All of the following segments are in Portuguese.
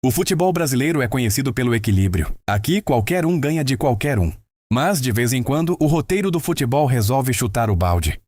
O futebol brasileiro é conhecido pelo equilíbrio. Aqui, qualquer um ganha de qualquer um. Mas, de vez em quando, o roteiro do futebol resolve chutar o balde.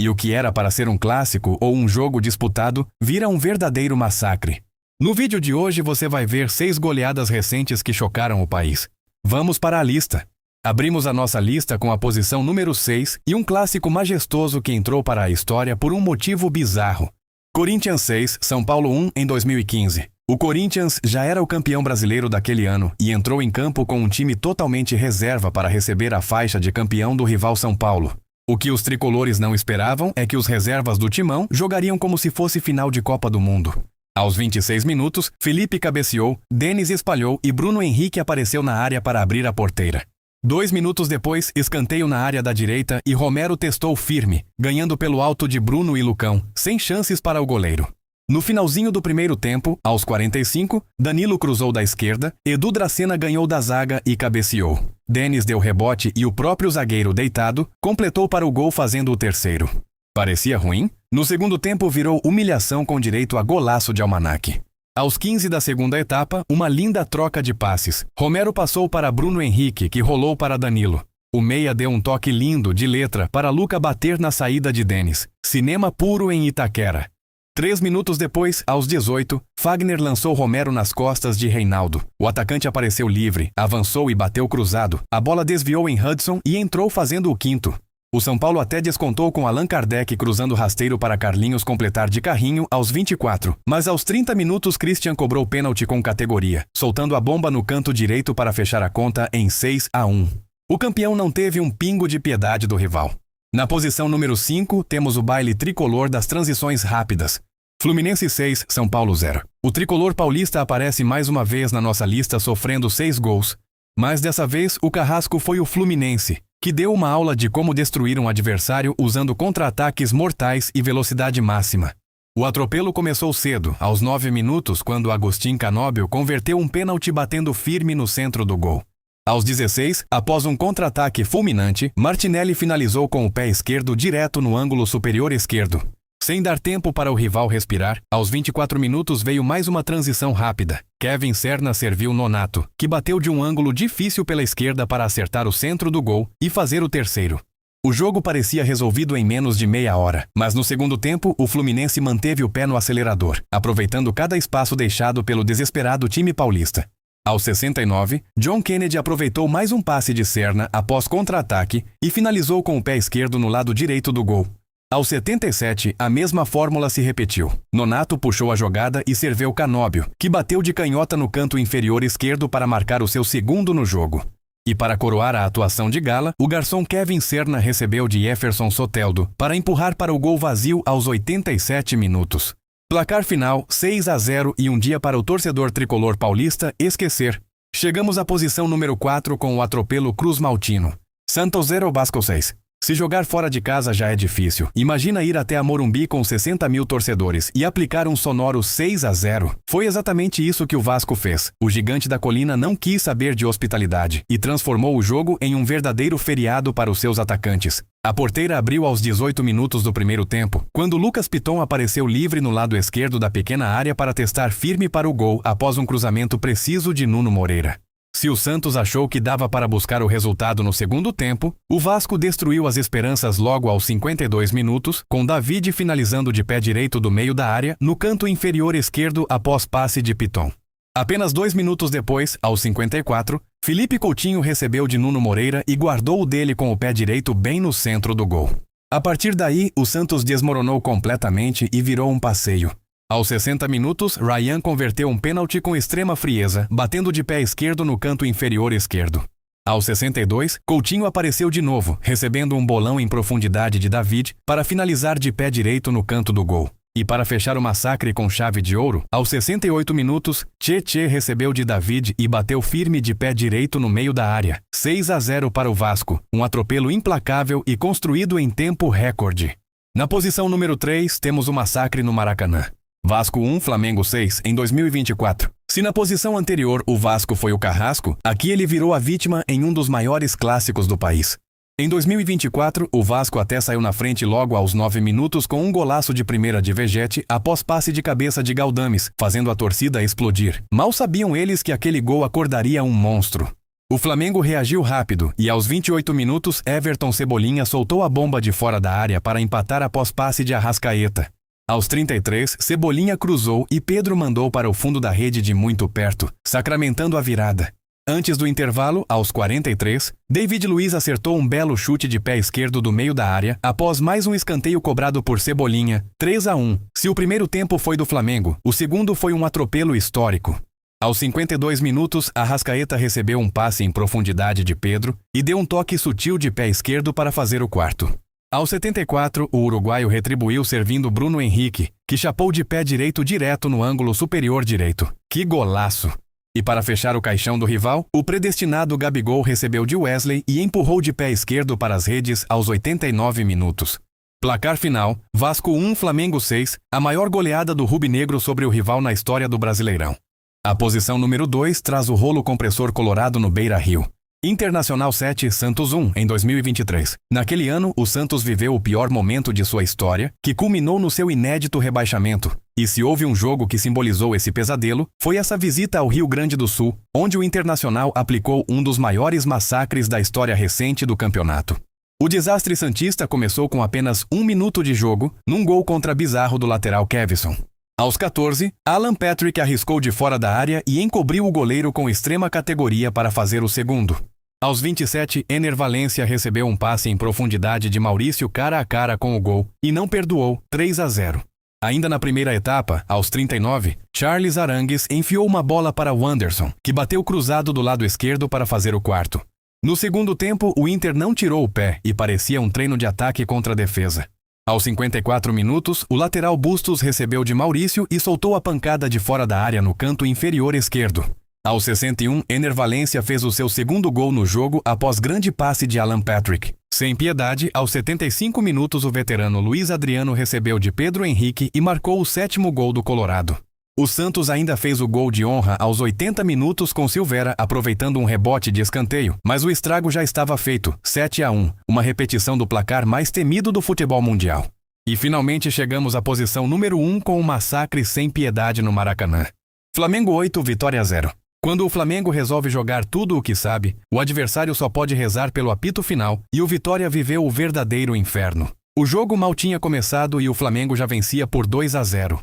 E o que era para ser um clássico ou um jogo disputado, vira um verdadeiro massacre. No vídeo de hoje você vai ver 6 goleadas recentes que chocaram o país. Vamos para a lista. Abrimos a nossa lista com a posição número 6 e um clássico majestoso que entrou para a história por um motivo bizarro. Corinthians 6, São Paulo 1 em 2015. O Corinthians já era o campeão brasileiro daquele ano e entrou em campo com um time totalmente reserva para receber a faixa de campeão do rival São Paulo. O que os tricolores não esperavam é que os reservas do timão jogariam como se fosse final de Copa do Mundo. Aos 26 minutos, Felipe cabeceou, Denis espalhou e Bruno Henrique apareceu na área para abrir a porteira. 2 minutos depois, escanteio na área da direita e Romero testou firme, ganhando pelo alto de Bruno e Lucão, sem chances para o goleiro. No finalzinho do primeiro tempo, aos 45, Danilo cruzou da esquerda, Edu Dracena ganhou da zaga e cabeceou. Denis deu rebote e o próprio zagueiro deitado completou para o gol fazendo o terceiro. Parecia ruim? No segundo tempo virou humilhação com direito a golaço de almanaque. Aos 15 da segunda etapa, uma linda troca de passes. Romero passou para Bruno Henrique, que rolou para Danilo. O meia deu um toque lindo, de letra, para Luca bater na saída de Denis. Cinema puro em Itaquera. 3 minutos depois, aos 18, Fagner lançou Romero nas costas de Reinaldo. O atacante apareceu livre, avançou e bateu cruzado. A bola desviou em Hudson e entrou fazendo o quinto. O São Paulo até descontou com Allan Kardec cruzando rasteiro para Carlinhos completar de carrinho aos 24. Mas aos 30 minutos Christian cobrou pênalti com categoria, soltando a bomba no canto direito para fechar a conta em 6-1. O campeão não teve um pingo de piedade do rival. Na posição número 5, temos o baile tricolor das transições rápidas. Fluminense 6, São Paulo 0. O tricolor paulista aparece mais uma vez na nossa lista sofrendo 6 gols. Mas dessa vez o carrasco foi o Fluminense, que deu uma aula de como destruir um adversário usando contra-ataques mortais e velocidade máxima. O atropelo começou cedo, aos 9 minutos, quando Agustin Canóbio converteu um pênalti batendo firme no centro do gol. Aos 16, após um contra-ataque fulminante, Martinelli finalizou com o pé esquerdo direto no ângulo superior esquerdo. Sem dar tempo para o rival respirar, aos 24 minutos veio mais uma transição rápida. Kevin Serna serviu Nonato, que bateu de um ângulo difícil pela esquerda para acertar o centro do gol e fazer o terceiro. O jogo parecia resolvido em menos de meia hora, mas no segundo tempo o Fluminense manteve o pé no acelerador, aproveitando cada espaço deixado pelo desesperado time paulista. Aos 69, John Kennedy aproveitou mais um passe de Serna após contra-ataque e finalizou com o pé esquerdo no lado direito do gol. Aos 77, a mesma fórmula se repetiu. Nonato puxou a jogada e serviu Canóbio, que bateu de canhota no canto inferior esquerdo para marcar o seu segundo no jogo. E para coroar a atuação de gala, o garçom Kevin Serna recebeu de Jefferson Soteldo para empurrar para o gol vazio aos 87 minutos. Placar final 6-0 e um dia para o torcedor tricolor paulista esquecer. Chegamos à posição número 4 com o atropelo Cruz Maltino. Santos 0, Vasco 6. Se jogar fora de casa já é difícil. Imagina ir até a Morumbi com 60 mil torcedores e aplicar um sonoro 6-0. Foi exatamente isso que o Vasco fez. O gigante da colina não quis saber de hospitalidade e transformou o jogo em um verdadeiro feriado para os seus atacantes. A porteira abriu aos 18 minutos do primeiro tempo, quando Lucas Piton apareceu livre no lado esquerdo da pequena área para testar firme para o gol após um cruzamento preciso de Nuno Moreira. Se o Santos achou que dava para buscar o resultado no segundo tempo, o Vasco destruiu as esperanças logo aos 52 minutos, com David finalizando de pé direito do meio da área, no canto inferior esquerdo após passe de Piton. Apenas 2 minutos depois, aos 54, Felipe Coutinho recebeu de Nuno Moreira e guardou o dele com o pé direito bem no centro do gol. A partir daí, o Santos desmoronou completamente e virou um passeio. Aos 60 minutos, Ryan converteu um pênalti com extrema frieza, batendo de pé esquerdo no canto inferior esquerdo. Aos 62, Coutinho apareceu de novo, recebendo um bolão em profundidade de David para finalizar de pé direito no canto do gol. E para fechar o massacre com chave de ouro, aos 68 minutos, Tchê recebeu de David e bateu firme de pé direito no meio da área. 6-0 para o Vasco, um atropelo implacável e construído em tempo recorde. Na posição número 3, temos o massacre no Maracanã. Vasco 1, Flamengo 6, em 2024. Se na posição anterior o Vasco foi o carrasco, aqui ele virou a vítima em um dos maiores clássicos do país. Em 2024, o Vasco até saiu na frente logo aos 9 minutos com um golaço de primeira de Vegete após passe de cabeça de Galdames, fazendo a torcida explodir. Mal sabiam eles que aquele gol acordaria um monstro. O Flamengo reagiu rápido e aos 28 minutos Everton Cebolinha soltou a bomba de fora da área para empatar após passe de Arrascaeta. Aos 33, Cebolinha cruzou e Pedro mandou para o fundo da rede de muito perto, sacramentando a virada. Antes do intervalo, aos 43, David Luiz acertou um belo chute de pé esquerdo do meio da área, após mais um escanteio cobrado por Cebolinha, 3-1. Se o primeiro tempo foi do Flamengo, o segundo foi um atropelo histórico. Aos 52 minutos, Arrascaeta recebeu um passe em profundidade de Pedro e deu um toque sutil de pé esquerdo para fazer o quarto. Aos 74, o uruguaio retribuiu servindo Bruno Henrique, que chapou de pé direito direto no ângulo superior direito. Que golaço! E para fechar o caixão do rival, o predestinado Gabigol recebeu de Wesley e empurrou de pé esquerdo para as redes aos 89 minutos. Placar final, Vasco 1, Flamengo 6, a maior goleada do rubro-negro sobre o rival na história do Brasileirão. A posição número 2 traz o rolo compressor colorado no Beira-Rio. Internacional 7, Santos 1, em 2023. Naquele ano, o Santos viveu o pior momento de sua história, que culminou no seu inédito rebaixamento. E se houve um jogo que simbolizou esse pesadelo, foi essa visita ao Rio Grande do Sul, onde o Internacional aplicou um dos maiores massacres da história recente do campeonato. O desastre santista começou com apenas 1 minuto de jogo, num gol contra bizarro do lateral Kevson. Aos 14, Alan Patrick arriscou de fora da área e encobriu o goleiro com extrema categoria para fazer o segundo. Aos 27, Ener Valencia recebeu um passe em profundidade de Maurício cara a cara com o gol e não perdoou, 3-0. Ainda na primeira etapa, aos 39, Charles Arangues enfiou uma bola para Wanderson, que bateu cruzado do lado esquerdo para fazer o quarto. No segundo tempo, o Inter não tirou o pé e parecia um treino de ataque contra a defesa. Aos 54 minutos, o lateral Bustos recebeu de Maurício e soltou a pancada de fora da área no canto inferior esquerdo. Aos 61, Ener Valencia fez o seu segundo gol no jogo após grande passe de Alan Patrick. Sem piedade, aos 75 minutos o veterano Luiz Adriano recebeu de Pedro Henrique e marcou o 7º gol do Colorado. O Santos ainda fez o gol de honra aos 80 minutos com Silveira aproveitando um rebote de escanteio, mas o estrago já estava feito, 7-1, uma repetição do placar mais temido do futebol mundial. E finalmente chegamos à posição número 1 com um massacre sem piedade no Maracanã. Flamengo 8, Vitória 0. Quando o Flamengo resolve jogar tudo o que sabe, o adversário só pode rezar pelo apito final e o Vitória viveu o verdadeiro inferno. O jogo mal tinha começado e o Flamengo já vencia por 2-0.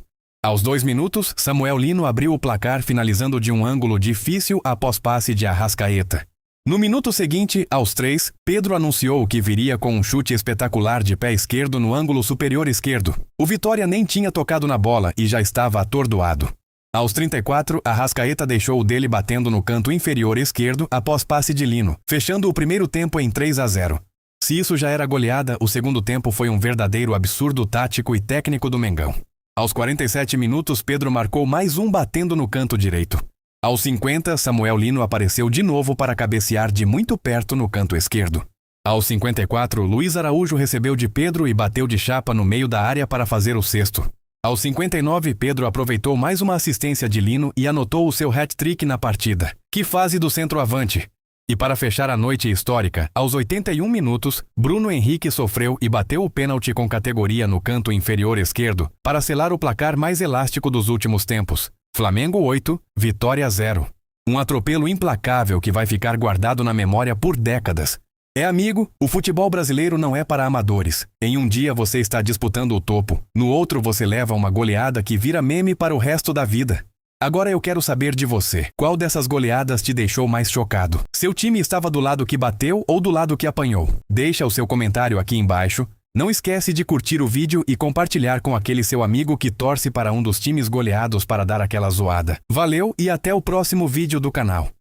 Aos 2 minutos, Samuel Lino abriu o placar finalizando de um ângulo difícil após passe de Arrascaeta. No minuto seguinte, aos 3, Pedro anunciou que viria com um chute espetacular de pé esquerdo no ângulo superior esquerdo. O Vitória nem tinha tocado na bola e já estava atordoado. Aos 34, Arrascaeta deixou o dele batendo no canto inferior esquerdo após passe de Lino, fechando o primeiro tempo em 3-0. Se isso já era goleada, o segundo tempo foi um verdadeiro absurdo tático e técnico do Mengão. Aos 47 minutos, Pedro marcou mais um batendo no canto direito. Aos 50, Samuel Lino apareceu de novo para cabecear de muito perto no canto esquerdo. Aos 54, Luiz Araújo recebeu de Pedro e bateu de chapa no meio da área para fazer o sexto. Aos 59, Pedro aproveitou mais uma assistência de Lino e anotou o seu hat-trick na partida. Que fase do centroavante! E para fechar a noite histórica, aos 81 minutos, Bruno Henrique sofreu e bateu o pênalti com categoria no canto inferior esquerdo para selar o placar mais elástico dos últimos tempos. Flamengo 8, Vitória 0. Um atropelo implacável que vai ficar guardado na memória por décadas. Amigo, o futebol brasileiro não é para amadores. Em um dia você está disputando o topo, no outro você leva uma goleada que vira meme para o resto da vida. Agora eu quero saber de você, qual dessas goleadas te deixou mais chocado? Seu time estava do lado que bateu ou do lado que apanhou? Deixa o seu comentário aqui embaixo. Não esquece de curtir o vídeo e compartilhar com aquele seu amigo que torce para um dos times goleados para dar aquela zoada. Valeu e até o próximo vídeo do canal.